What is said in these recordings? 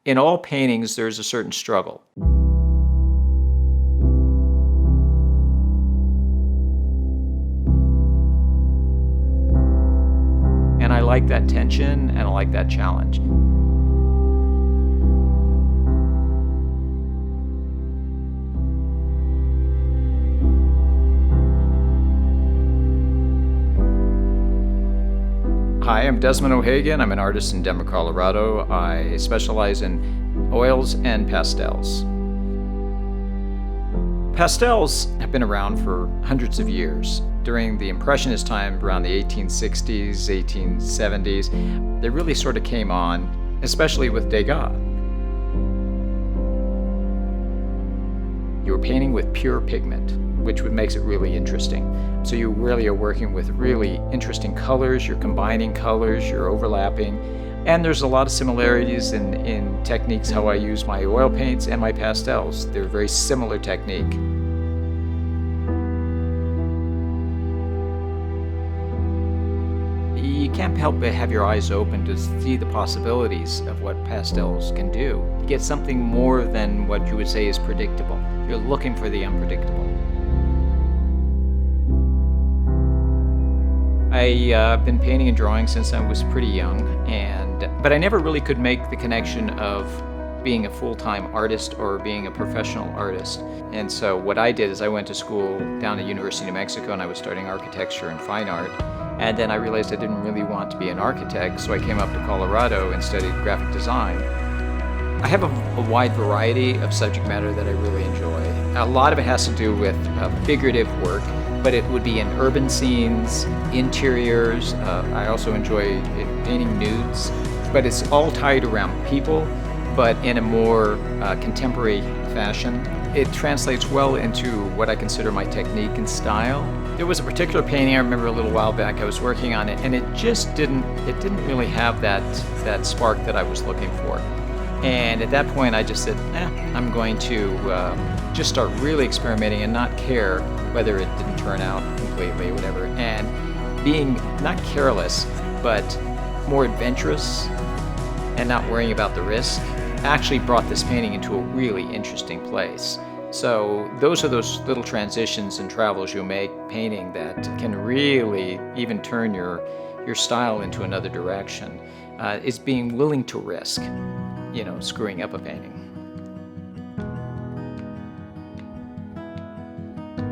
In all paintings, there's a certain struggle. And I like that tension and I like that challenge. Hi, I'm Desmond O'Hagan. I'm an artist in Denver, Colorado. I specialize in oils and pastels. Pastels have been around for hundreds of years. During the Impressionist time, around the 1860s, 1870s, they really sort of came on, especially with Degas. You were painting with pure pigment, which makes it really interesting. So you really are working with really interesting colors, you're combining colors, you're overlapping, and there's a lot of similarities in techniques, how I use my oil paints and my pastels. They're a very similar technique. You can't help but have your eyes open to see the possibilities of what pastels can do. You get something more than what you would say is predictable. You're looking for the unpredictable. I've been painting and drawing since I was pretty young, but I never really could make the connection of being a full-time artist or being a professional artist. And so what I did is I went to school down at University of New Mexico, and I was studying architecture and fine art. And then I realized I didn't really want to be an architect, so I came up to Colorado and studied graphic design. I have a wide variety of subject matter that I really enjoy. A lot of it has to do with figurative work, but it would be in urban scenes, interiors. I also enjoy painting nudes, but it's all tied around people, but in a more contemporary fashion. It translates well into what I consider my technique and style. There was a particular painting I remember a little while back. I was working on it, and it didn't really have that spark that I was looking for. And at that point, I just said, I'm going to just start really experimenting and not care whether it didn't turn out completely or whatever. And being not careless, but more adventurous and not worrying about the risk actually brought this painting into a really interesting place. So those are those little transitions and travels you'll make painting that can really even turn your style into another direction. It's being willing to risk, screwing up a painting.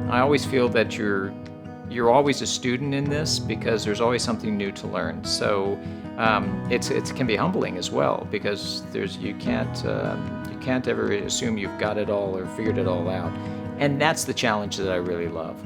I always feel that you're always a student in this because there's always something new to learn. So it can be humbling as well because you can't ever assume you've got it all or figured it all out. And that's the challenge that I really love.